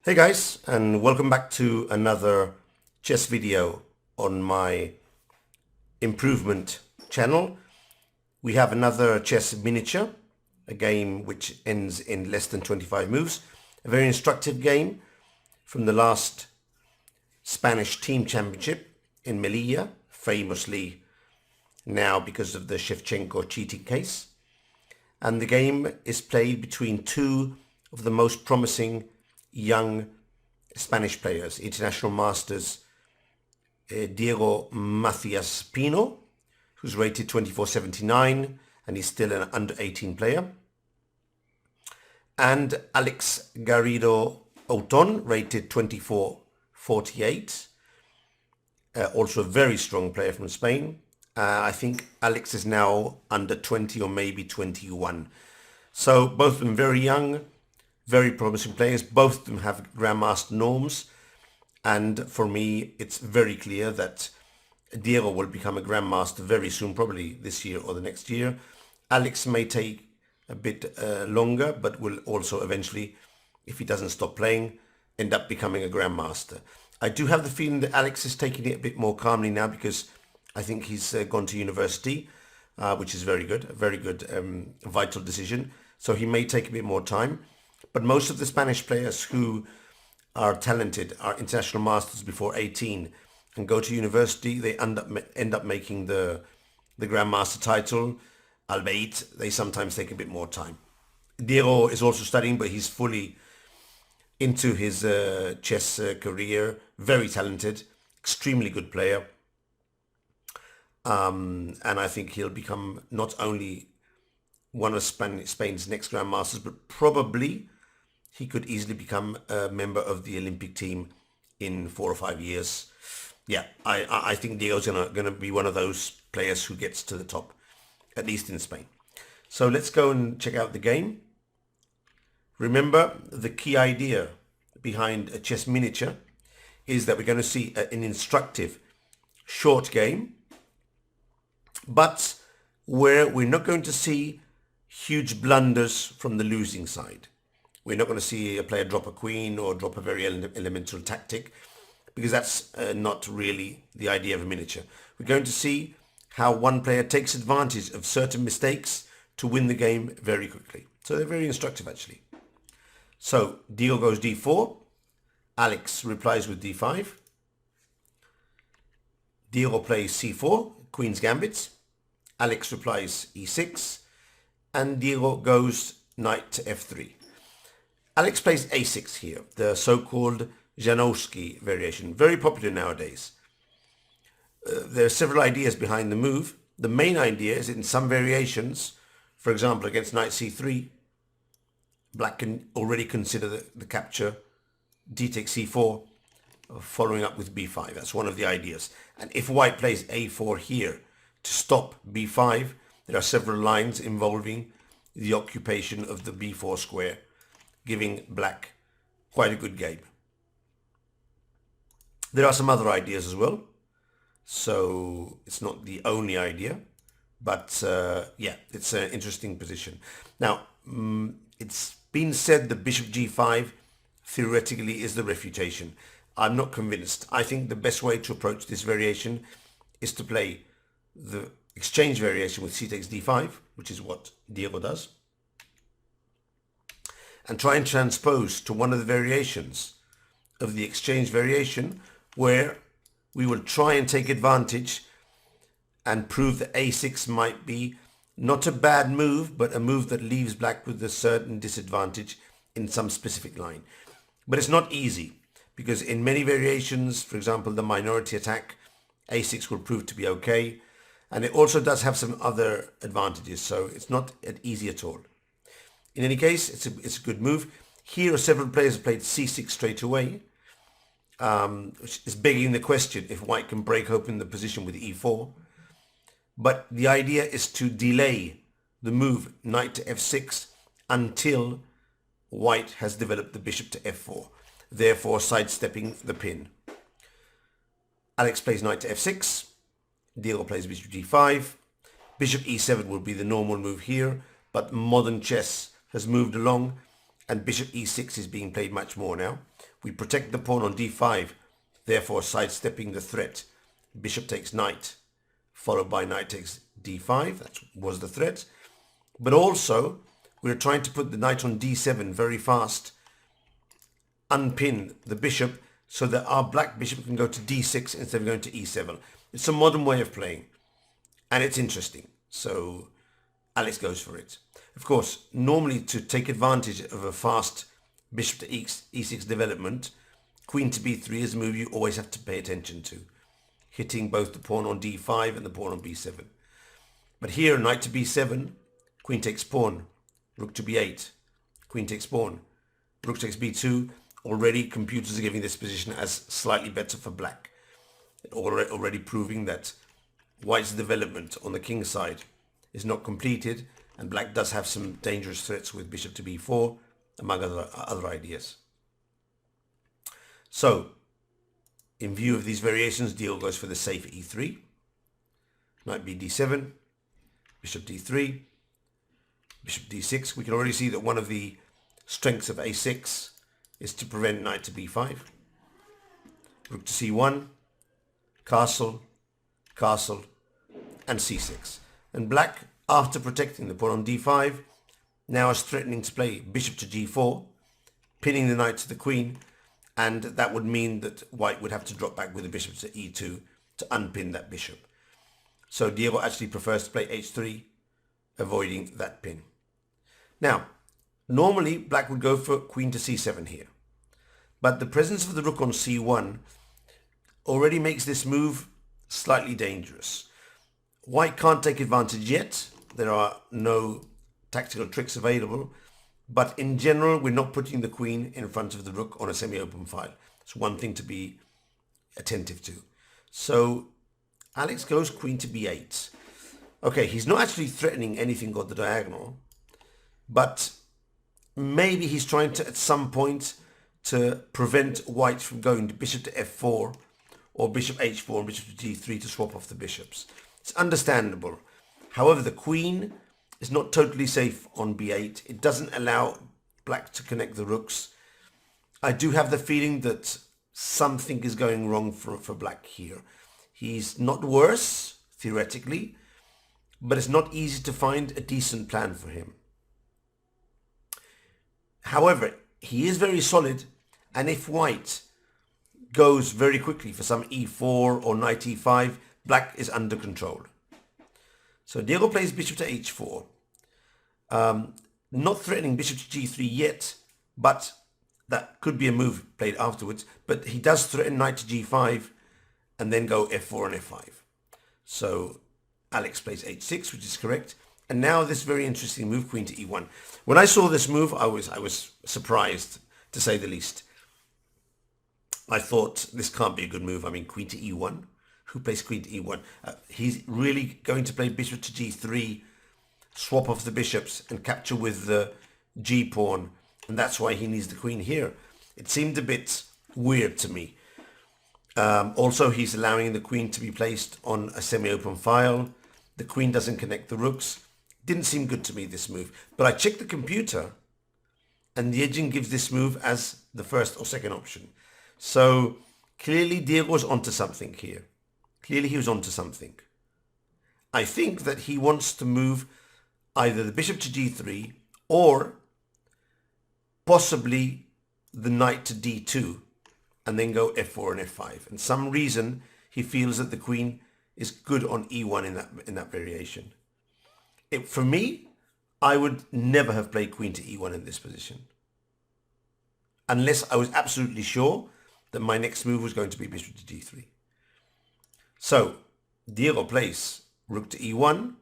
Hey guys, and welcome back to another chess video on my improvement channel. We have another chess miniature, a game which ends in less than 25 moves. A very instructive game from the last Spanish team championship in Melilla, famously now because of the Shevchenko cheating case. And the game is played between two of the most promising young Spanish players, international masters Diego Macias Pino, who's rated 2479 and he's still an under 18 player, and Alex Garrido Outon, rated 2448, also a very strong player from Spain. I think Alex is now under 20 or maybe 21. So both of them very young, very promising players. Both of them have Grandmaster norms. And for me, it's very clear that Diego will become a Grandmaster very soon, probably this year or the next year. Alex may take a bit longer, but will also eventually, if he doesn't stop playing, end up becoming a Grandmaster. I do have the feeling that Alex is taking it a bit more calmly now because I think he's gone to university, which is very good, a very good vital decision. So he may take a bit more time. But most of the Spanish players who are talented are international masters before 18 and go to university. They end up making the Grandmaster title, albeit they sometimes take a bit more time. Diego is also studying, but he's fully into his chess career. Very talented, extremely good player. And I think he'll become not only one of Spain's next Grandmasters, but probably he could easily become a member of the Olympic team in 4 or 5 years. Yeah, I think Diego's gonna be one of those players who gets to the top, at least in Spain. So let's go and check out the game. Remember, the key idea behind a chess miniature is that we're going to see an instructive, short game, but where we're not going to see huge blunders from the losing side. We're not going to see a player drop a queen or drop a very elemental tactic, because that's not really the idea of a miniature. We're going to see how one player takes advantage of certain mistakes to win the game very quickly. So they're very instructive actually. So Diego goes d4. Alex replies with d5. Diego plays c4, Queen's Gambit. Alex replies e6. And Diego goes knight to f3. Alex plays a6 here, the so-called Janowski variation, very popular nowadays. There are several ideas behind the move. The main idea is that in some variations, for example against knight c3, black can already consider the capture, d takes c4, following up with b5. That's one of the ideas. And if white plays a4 here to stop b5, there are several lines involving the occupation of the b4 square, giving black quite a good game. There are some other ideas as well, so it's not the only idea, but yeah, it's an interesting position. Now, it's been said that bishop g5 theoretically is the refutation. I'm not convinced. I think the best way to approach this variation is to play the exchange variation with c takes d5, which is what Diego does, and try and transpose to one of the variations of the exchange variation where we will try and take advantage and prove that a6 might be not a bad move, but a move that leaves black with a certain disadvantage in some specific line. But it's not easy, because in many variations, for example, the minority attack, a6 will prove to be okay. And it also does have some other advantages, so it's not easy at all. In any case, it's a good move. Here, several players have played c6 straight away, which is begging the question if white can break open the position with e4. But the idea is to delay the move knight to f6 until white has developed the bishop to f4, therefore sidestepping the pin. Alex plays knight to f6. Diego plays bishop g5. Bishop e7 will be the normal move here, but modern chess has moved along and bishop e6 is being played much more now. We protect the pawn on d5, therefore sidestepping the threat. Bishop takes knight, followed by knight takes d5. That was the threat. But also, we're trying to put the knight on d7 very fast, unpin the bishop so that our black bishop can go to d6 instead of going to e7. It's a modern way of playing, and it's interesting. So Alex goes for it. Of course, normally to take advantage of a fast bishop to e6 development, queen to b3 is a move you always have to pay attention to, hitting both the pawn on d5 and the pawn on b7. But here, knight to b7, queen takes pawn, rook to b8, queen takes pawn, rook takes b2. Already computers are giving this position as slightly better for black, already proving that white's development on the king side is not completed, and black does have some dangerous threats with bishop to b4, among other ideas. So, in view of these variations, Diego goes for the safe e3, knight b d7, bishop d3, bishop d6. We can already see that one of the strengths of a6 is to prevent knight to b5, rook to c1, castle, castle, and c6. And black, after protecting the pawn on d5, now is threatening to play bishop to g4, pinning the knight to the queen, and that would mean that white would have to drop back with the bishop to e2 to unpin that bishop. So Diego actually prefers to play h3, avoiding that pin. Now, normally black would go for queen to c7 here, but the presence of the rook on c1 already makes this move slightly dangerous. White can't take advantage yet. There are no tactical tricks available, but in general we're not putting the queen in front of the rook on a semi-open file. It's one thing to be attentive to. So Alex goes queen to b8. Okay, he's not actually threatening anything on the diagonal, but maybe he's trying to, at some point, to prevent white from going to bishop to f4 or bishop h4 and bishop to g3 to swap off the bishops. It's understandable. However, the queen is not totally safe on b8. It doesn't allow black to connect the rooks. I do have the feeling that something is going wrong for black here. He's not worse, theoretically, but it's not easy to find a decent plan for him. However, he is very solid, and if white goes very quickly for some e4 or knight e5, black is under control. So Diego plays bishop to h4. Not threatening bishop to g3 yet, but that could be a move played afterwards. But he does threaten knight to g5 and then go f4 and f5. So Alex plays h6, which is correct. And now this very interesting move, queen to e1. When I saw this move, I was surprised, to say the least. I thought this can't be a good move. I mean, queen to e1. Who plays queen to e1? He's really going to play bishop to g3, swap off the bishops and capture with the g pawn. And that's why he needs the queen here. It seemed a bit weird to me. Also, he's allowing the queen to be placed on a semi-open file. The queen doesn't connect the rooks. Didn't seem good to me, this move. But I checked the computer, and the edging gives this move as the first or second option. So clearly Diego's onto something here. Clearly he was onto something. I think that he wants to move either the bishop to g3 or possibly the knight to d2 and then go f4 and f5. And some reason he feels that the queen is good on e1 in that variation. For me, I would never have played queen to e1 in this position, unless I was absolutely sure that my next move was going to be bishop to g3. So Diego plays rook to e1,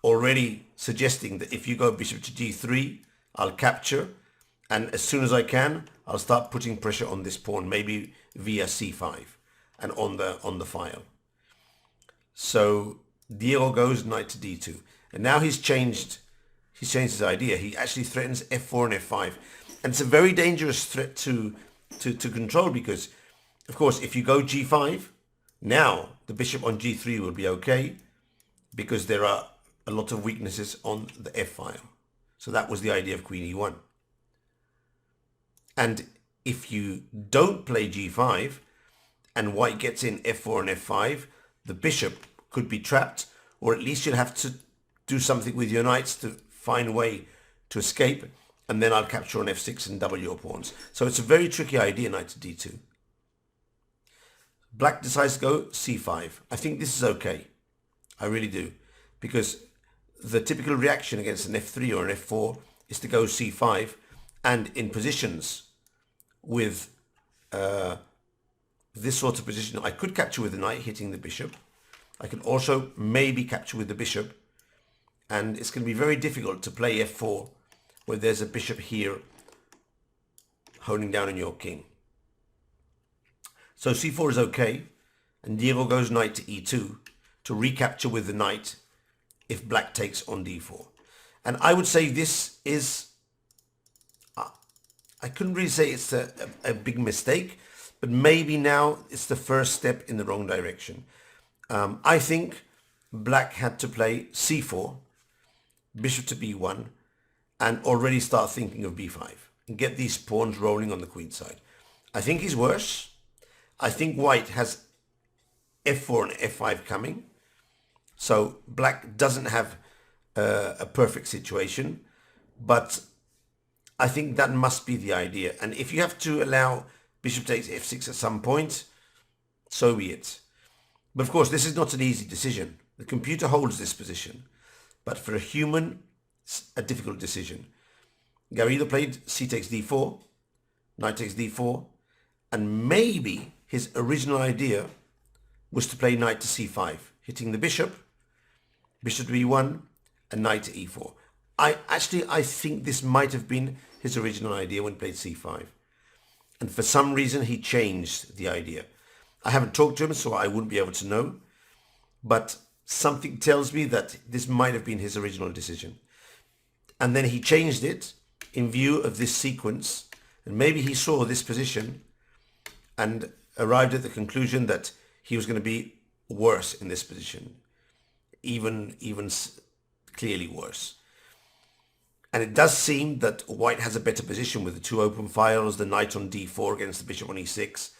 already suggesting that if you go bishop to g3, I'll capture, and as soon as I can, I'll start putting pressure on this pawn, maybe via c5 and on the file. So Diego goes knight to d2, and now he's changed his idea. He actually threatens f4 and f5, and it's a very dangerous threat to control, because of course if you go g5, now the bishop on g3 will be okay, because there are a lot of weaknesses on the f file. So that was the idea of queen e1. And if you don't play g5 and white gets in f4 and f5, the bishop could be trapped, or at least you'll have to do something with your knights to find a way to escape, and then I'll capture on f6 and double your pawns. So it's a very tricky idea, knight to d2. Black decides to go c5. I think this is okay. I really do. Because the typical reaction against an f3 or an f4 is to go c5, and in positions with this sort of position, I could capture with the knight hitting the bishop. I can also maybe capture with the bishop, and it's going to be very difficult to play f4 where there's a bishop here honing down on your king. So c4 is okay, and Diego goes knight to e2 to recapture with the knight if black takes on d4. And I would say this is, I couldn't really say it's a big mistake, but maybe now it's the first step in the wrong direction. I think black had to play c4, bishop to b1, and already start thinking of b5 and get these pawns rolling on the queen side. I think he's worse. I think white has f4 and f5 coming. So black doesn't have a perfect situation, but I think that must be the idea. And if you have to allow bishop takes f6 at some point, so be it. But of course, this is not an easy decision. The computer holds this position, but for a human, it's a difficult decision. Garrido played c takes d4, knight takes d4, and maybe his original idea was to play knight to c5, hitting the bishop, bishop to e1, and knight to e4. I think this might have been his original idea when he played c5. And for some reason, he changed the idea. I haven't talked to him, so I wouldn't be able to know. But something tells me that this might have been his original decision. And then he changed it in view of this sequence. And maybe he saw this position and arrived at the conclusion that he was going to be worse in this position. Even clearly worse. And it does seem that white has a better position with the two open files, the knight on d4 against the bishop on e6.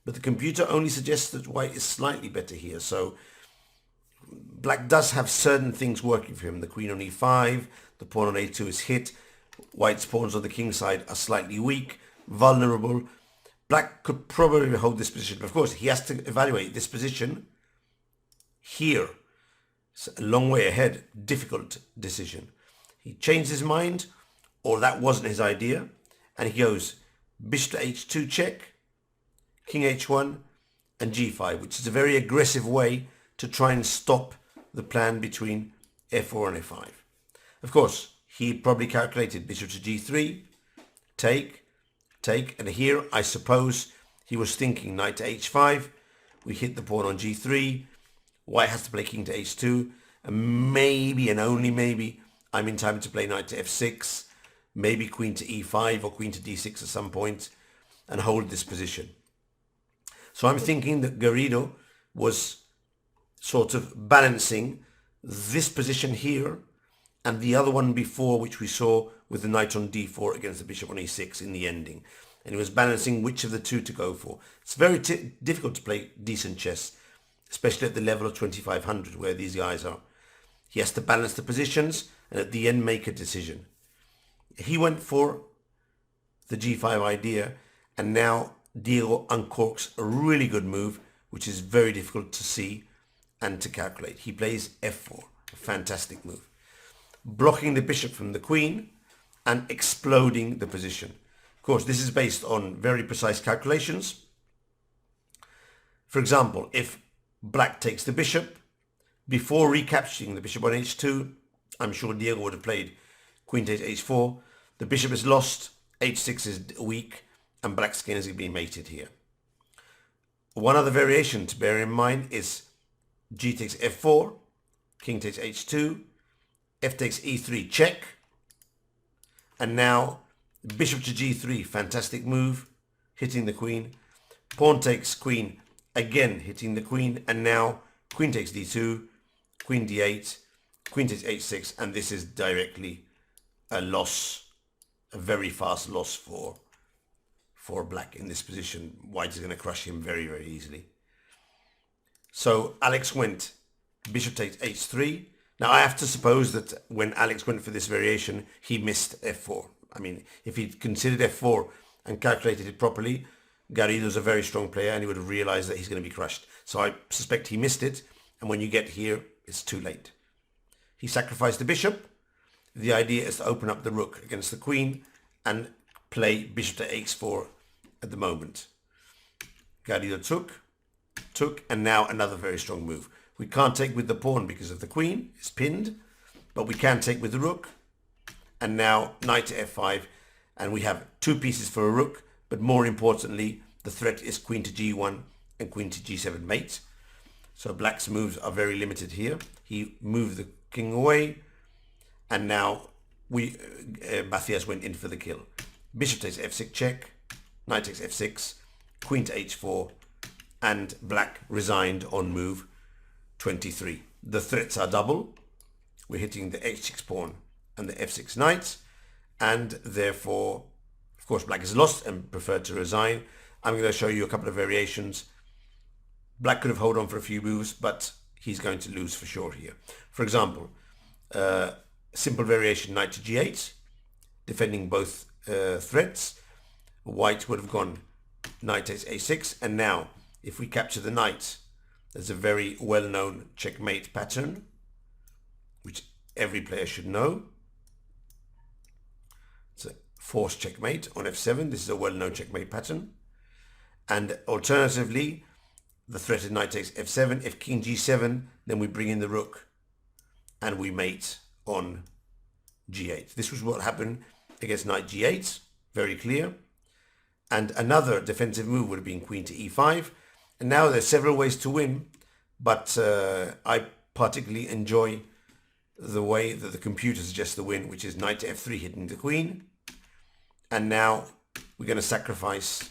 But the computer only suggests that white is slightly better here. So black does have certain things working for him. The queen on e5, the pawn on a2 is hit. White's pawns on the king side are slightly weak, vulnerable. Black could probably hold this position. But of course, he has to evaluate this position here. It's a long way ahead, difficult decision. He changed his mind, or that wasn't his idea, and he goes bishop to h2 check, king h1, and g5, which is a very aggressive way to try and stop the plan between f4 and f5. Of course, he probably calculated bishop to g3, take, and here I suppose he was thinking knight to h5, we hit the pawn on g3, white has to play king to h2, and maybe, and only maybe, I'm in time to play knight to f6, maybe queen to e5 or queen to d6 at some point, and hold this position. So I'm thinking that Garrido was sort of balancing this position here and the other one before, which we saw with the knight on d4 against the bishop on e6 in the ending. And he was balancing which of the two to go for. It's very difficult to play decent chess, especially at the level of 2500 where these guys are. He has to balance the positions and at the end make a decision. He went for the g5 idea, and now Diego uncorks a really good move, which is very difficult to see and to calculate. He plays f4, a fantastic move, blocking the bishop from the queen and exploding the position. Of course, this is based on very precise calculations. For example, if black takes the bishop, before recapturing the bishop on h2, I'm sure Diego would have played queen takes h4. The bishop is lost, h6 is weak, and black's skin is being mated here. One other variation to bear in mind is g takes f4, king takes h2, f takes e3 check, and now bishop to g3, fantastic move, hitting the queen. Pawn takes queen, again hitting the queen, and now queen takes d2, queen d8, queen takes h6, and this is directly a loss, a very fast loss for for black in this position. White is going to crush him very, very easily. So Alex went bishop takes h3. Now I have to suppose that when Alex went for this variation, he missed f4. I mean, if he'd considered f4 and calculated it properly, Garrido's a very strong player and he would have realized that he's going to be crushed. So I suspect he missed it, and when you get here, it's too late. He sacrificed the bishop. The idea is to open up the rook against the queen and play bishop to h4 at the moment. Garrido took, and now another very strong move. We can't take with the pawn because of the queen, it's pinned, but we can take with the rook. And now knight to f5, and we have two pieces for a rook, but more importantly, the threat is queen to g1 and queen to g7 mate. So black's moves are very limited here. He moved the king away, and now Macias went in for the kill. Bishop takes f6 check, knight takes f6, queen to h4, and black resigned on move 23. The threats are double. We're hitting the h6 pawn and the f6 knight, and therefore, of course, black is lost and preferred to resign. I'm going to show you a couple of variations. Black could have held on for a few moves, but he's going to lose for sure here. For example, simple variation knight to g8, defending both threats. White would have gone knight takes a6, and now if we capture the knight, there's a very well-known checkmate pattern, which every player should know. It's a forced checkmate on f7. This is a well-known checkmate pattern. And alternatively, the threatened knight takes f7. If king g7, then we bring in the rook and we mate on g8. This was what happened against knight g8, very clear. And another defensive move would have been queen to e5. And now there's several ways to win, but I particularly enjoy the way that the computer suggests the win, which is knight to f3 hitting the queen. And now we're going to sacrifice,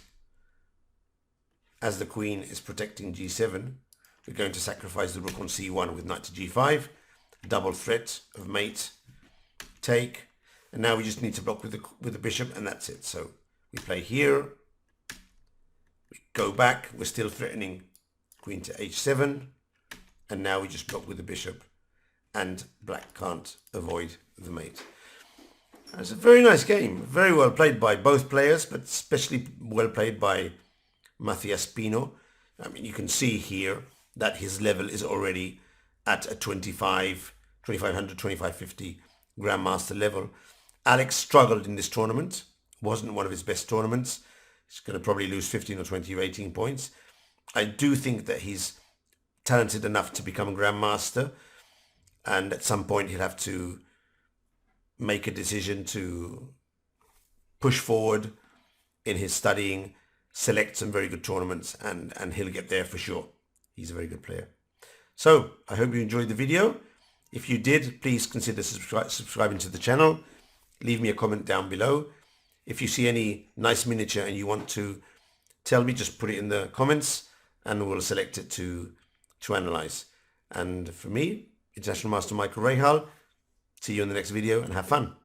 as the queen is protecting g7, we're going to sacrifice the rook on c1 with knight to g5, double threat of mate, take, and now we just need to block with the bishop, and that's it. So we play here, we go back, we're still threatening queen to h7, and now we just block with the bishop, and black can't avoid the mate. It's a very nice game, very well played by both players, but especially well played by Macias Pino. I mean, you can see here that his level is already at a 2500, 2550 Grandmaster level. Alex struggled in this tournament, wasn't one of his best tournaments. He's going to probably lose 15 or 20 or 18 points. I do think that he's talented enough to become a Grandmaster, and at some point he'll have to make a decision to push forward in his studying, select some very good tournaments, and he'll get there for sure. He's a very good player. So I hope you enjoyed the video. If you did, please consider subscribing to the channel. Leave me a comment down below. If you see any nice miniature and you want to tell me, just put it in the comments and we'll select it to analyze. And for me, International Master Michael Rahal, see you in the next video and have fun.